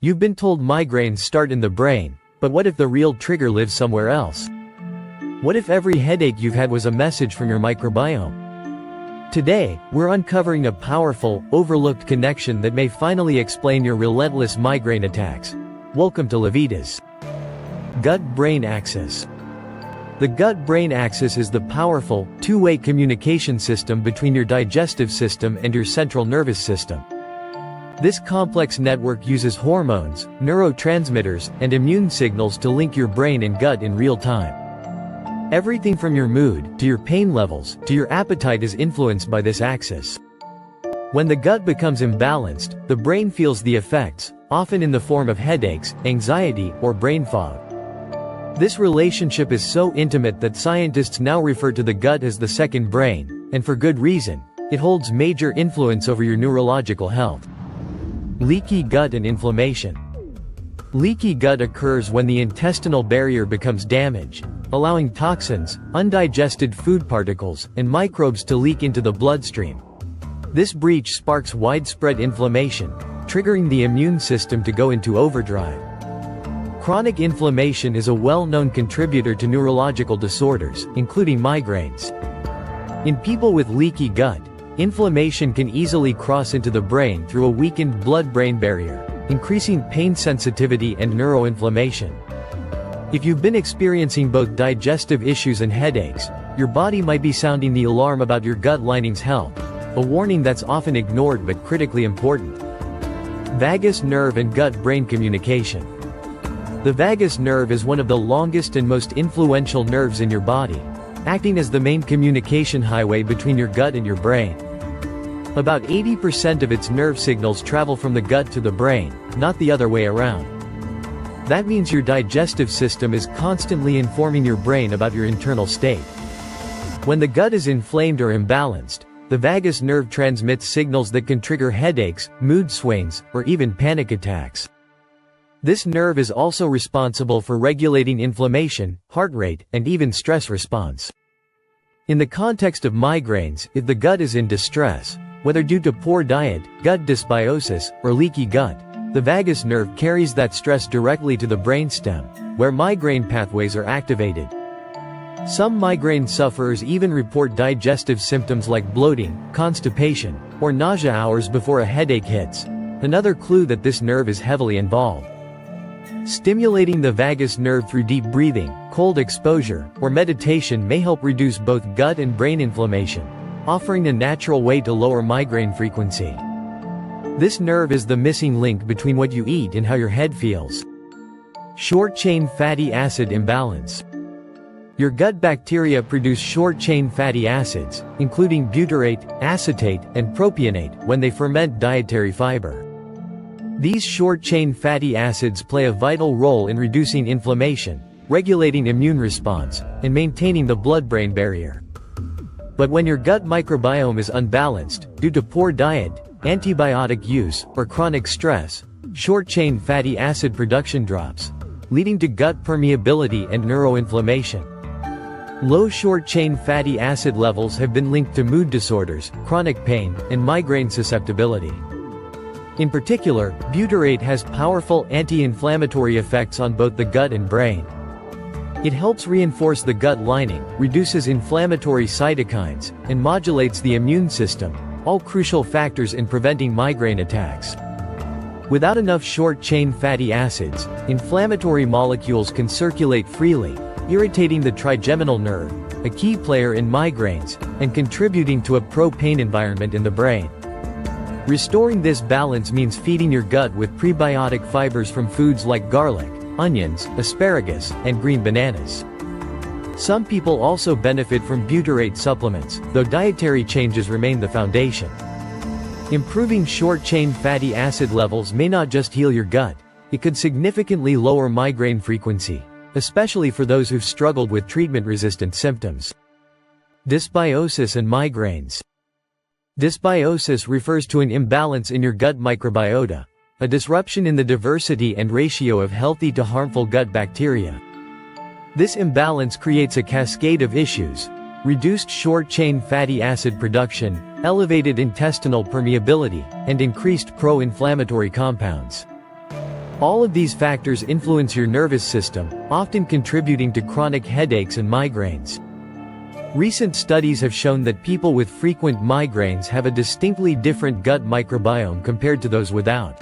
You've been told migraines start in the brain, but what if the real trigger lives somewhere else? What if every headache you've had was a message from your microbiome? Today, we're uncovering a powerful, overlooked connection that may finally explain your relentless migraine attacks. Welcome to Levitas. Gut-brain axis. The gut-brain axis is the powerful, two-way communication system between your digestive system and your central nervous system. This complex network uses hormones, neurotransmitters, and immune signals to link your brain and gut in real time. Everything from your mood, to your pain levels, to your appetite is influenced by this axis. When the gut becomes imbalanced, the brain feels the effects, often in the form of headaches, anxiety, or brain fog. This relationship is so intimate that scientists now refer to the gut as the second brain, and for good reason. It holds major influence over your neurological health. Leaky gut and inflammation. Leaky gut occurs when the intestinal barrier becomes damaged, allowing toxins, undigested food particles, and microbes to leak into the bloodstream. This breach sparks widespread inflammation, triggering the immune system to go into overdrive. Chronic inflammation is a well-known contributor to neurological disorders, including migraines. In people with leaky gut, inflammation can easily cross into the brain through a weakened blood-brain barrier, increasing pain sensitivity and neuroinflammation. If you've been experiencing both digestive issues and headaches, your body might be sounding the alarm about your gut lining's health, a warning that's often ignored but critically important. Vagus nerve and gut-brain communication. The vagus nerve is one of the longest and most influential nerves in your body, acting as the main communication highway between your gut and your brain. About 80% of its nerve signals travel from the gut to the brain, not the other way around. That means your digestive system is constantly informing your brain about your internal state. When the gut is inflamed or imbalanced, the vagus nerve transmits signals that can trigger headaches, mood swings, or even panic attacks. This nerve is also responsible for regulating inflammation, heart rate, and even stress response. In the context of migraines, if the gut is in distress, whether due to poor diet, gut dysbiosis, or leaky gut, the vagus nerve carries that stress directly to the brainstem, where migraine pathways are activated. Some migraine sufferers even report digestive symptoms like bloating, constipation, or nausea hours before a headache hits, another clue that this nerve is heavily involved. Stimulating the vagus nerve through deep breathing, cold exposure, or meditation may help reduce both gut and brain inflammation, offering a natural way to lower migraine frequency. This nerve is the missing link between what you eat and how your head feels. Short-chain fatty acid imbalance. Your gut bacteria produce short-chain fatty acids, including butyrate, acetate, and propionate, when they ferment dietary fiber. These short-chain fatty acids play a vital role in reducing inflammation, regulating immune response, and maintaining the blood-brain barrier. But when your gut microbiome is unbalanced, due to poor diet, antibiotic use, or chronic stress, short-chain fatty acid production drops, leading to gut permeability and neuroinflammation. Low short-chain fatty acid levels have been linked to mood disorders, chronic pain, and migraine susceptibility. In particular, butyrate has powerful anti-inflammatory effects on both the gut and brain. It helps reinforce the gut lining, reduces inflammatory cytokines, and modulates the immune system, all crucial factors in preventing migraine attacks. Without enough short-chain fatty acids, inflammatory molecules can circulate freely, irritating the trigeminal nerve, a key player in migraines, and contributing to a pro-pain environment in the brain. Restoring this balance means feeding your gut with prebiotic fibers from foods like garlic, onions, asparagus, and green bananas. Some people also benefit from butyrate supplements, though dietary changes remain the foundation. Improving short-chain fatty acid levels may not just heal your gut, it could significantly lower migraine frequency, especially for those who've struggled with treatment-resistant symptoms. Dysbiosis and migraines. Dysbiosis refers to an imbalance in your gut microbiota, a disruption in the diversity and ratio of healthy to harmful gut bacteria. This imbalance creates a cascade of issues: reduced short-chain fatty acid production, elevated intestinal permeability, and increased pro-inflammatory compounds. All of these factors influence your nervous system, often contributing to chronic headaches and migraines. Recent studies have shown that people with frequent migraines have a distinctly different gut microbiome compared to those without.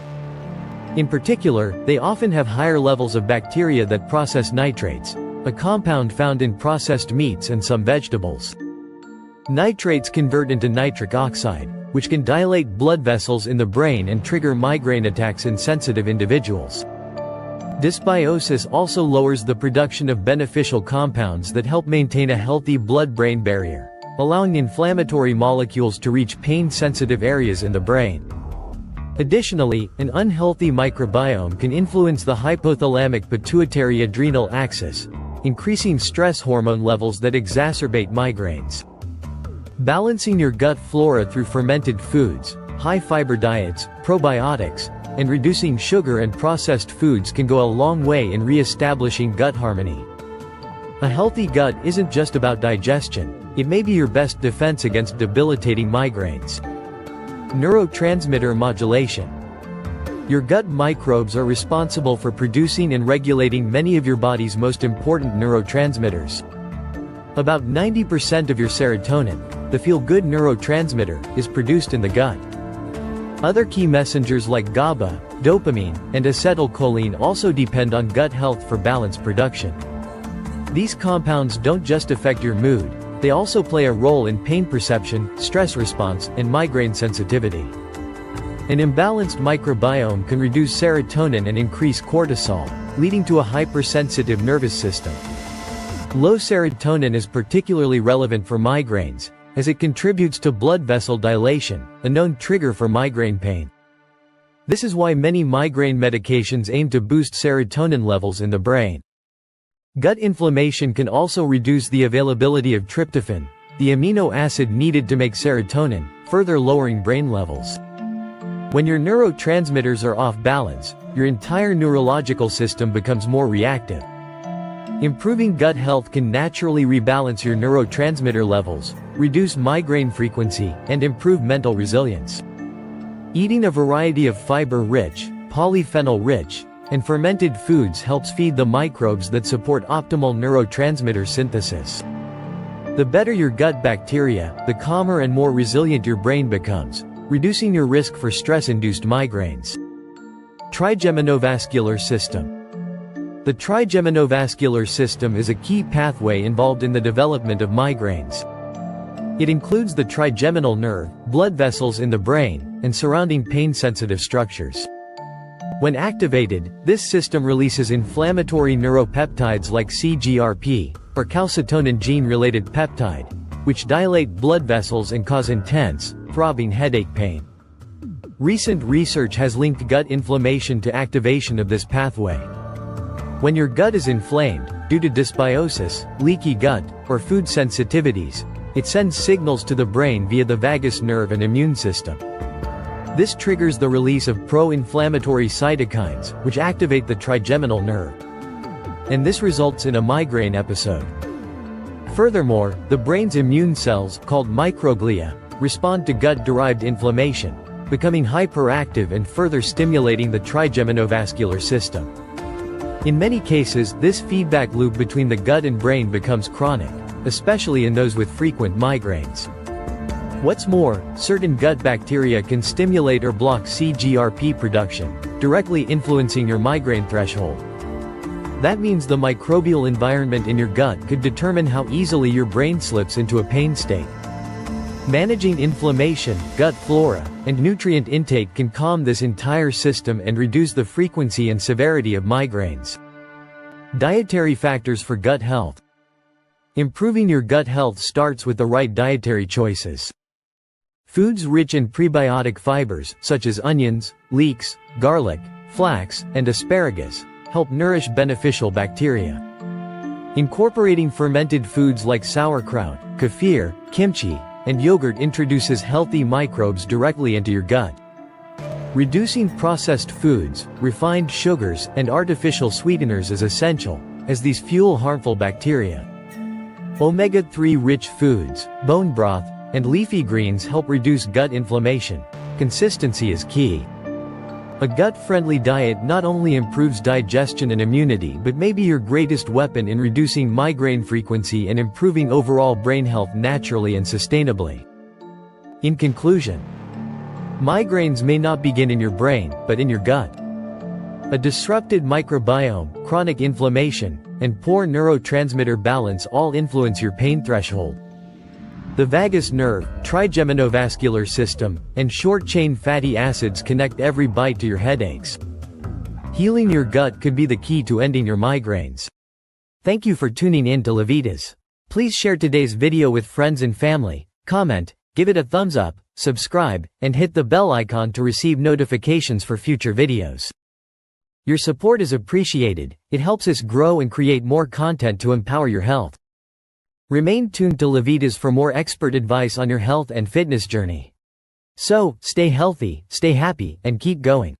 In particular, they often have higher levels of bacteria that process nitrates, a compound found in processed meats and some vegetables. Nitrates convert into nitric oxide, which can dilate blood vessels in the brain and trigger migraine attacks in sensitive individuals. Dysbiosis also lowers the production of beneficial compounds that help maintain a healthy blood-brain barrier, allowing inflammatory molecules to reach pain-sensitive areas in the brain. Additionally, an unhealthy microbiome can influence the hypothalamic-pituitary-adrenal axis, increasing stress hormone levels that exacerbate migraines. Balancing your gut flora through fermented foods, high-fiber diets, probiotics, and reducing sugar and processed foods can go a long way in re-establishing gut harmony. A healthy gut isn't just about digestion, it may be your best defense against debilitating migraines. Neurotransmitter modulation. Your gut microbes are responsible for producing and regulating many of your body's most important neurotransmitters. About 90% of your serotonin, the feel-good neurotransmitter, is produced in the gut. Other key messengers like GABA, dopamine, and acetylcholine also depend on gut health for balance production. These compounds don't just affect your mood, they also play a role in pain perception, stress response, and migraine sensitivity. An imbalanced microbiome can reduce serotonin and increase cortisol, leading to a hypersensitive nervous system. Low serotonin is particularly relevant for migraines, as it contributes to blood vessel dilation, a known trigger for migraine pain. This is why many migraine medications aim to boost serotonin levels in the brain. Gut inflammation can also reduce the availability of tryptophan, the amino acid needed to make serotonin, further lowering brain levels. When your neurotransmitters are off balance, your entire neurological system becomes more reactive. Improving gut health can naturally rebalance your neurotransmitter levels, reduce migraine frequency, and improve mental resilience. Eating a variety of fiber-rich, polyphenol-rich, and fermented foods helps feed the microbes that support optimal neurotransmitter synthesis. The better your gut bacteria, the calmer and more resilient your brain becomes, reducing your risk for stress-induced migraines. Trigeminovascular system. The trigeminovascular system is a key pathway involved in the development of migraines. It includes the trigeminal nerve, blood vessels in the brain, and surrounding pain-sensitive structures. When activated, this system releases inflammatory neuropeptides like CGRP, or calcitonin gene-related peptide, which dilate blood vessels and cause intense, throbbing headache pain. Recent research has linked gut inflammation to activation of this pathway. When your gut is inflamed, due to dysbiosis, leaky gut, or food sensitivities, it sends signals to the brain via the vagus nerve and immune system. This triggers the release of pro-inflammatory cytokines, which activate the trigeminal nerve. And this results in a migraine episode. Furthermore, the brain's immune cells, called microglia, respond to gut-derived inflammation, becoming hyperactive and further stimulating the trigeminovascular system. In many cases, this feedback loop between the gut and brain becomes chronic, especially in those with frequent migraines. What's more, certain gut bacteria can stimulate or block CGRP production, directly influencing your migraine threshold. That means the microbial environment in your gut could determine how easily your brain slips into a pain state. Managing inflammation, gut flora, and nutrient intake can calm this entire system and reduce the frequency and severity of migraines. Dietary factors for gut health. Improving your gut health starts with the right dietary choices. Foods rich in prebiotic fibers, such as onions, leeks, garlic, flax, and asparagus, help nourish beneficial bacteria. Incorporating fermented foods like sauerkraut, kefir, kimchi, and yogurt introduces healthy microbes directly into your gut. Reducing processed foods, refined sugars, and artificial sweeteners is essential, as these fuel harmful bacteria. Omega-3 rich foods, bone broth, and leafy greens help reduce gut inflammation. Consistency is key. A gut-friendly diet not only improves digestion and immunity but may be your greatest weapon in reducing migraine frequency and improving overall brain health naturally and sustainably. In conclusion, migraines may not begin in your brain, but in your gut. A disrupted microbiome, chronic inflammation, and poor neurotransmitter balance all influence your pain threshold. The vagus nerve, trigeminovascular system, and short-chain fatty acids connect every bite to your headaches. Healing your gut could be the key to ending your migraines. Thank you for tuning in to Levitas. Please share today's video with friends and family, comment, give it a thumbs up, subscribe, and hit the bell icon to receive notifications for future videos. Your support is appreciated. It helps us grow and create more content to empower your health. Remain tuned to Levitas for more expert advice on your health and fitness journey. So, stay healthy, stay happy, and keep going.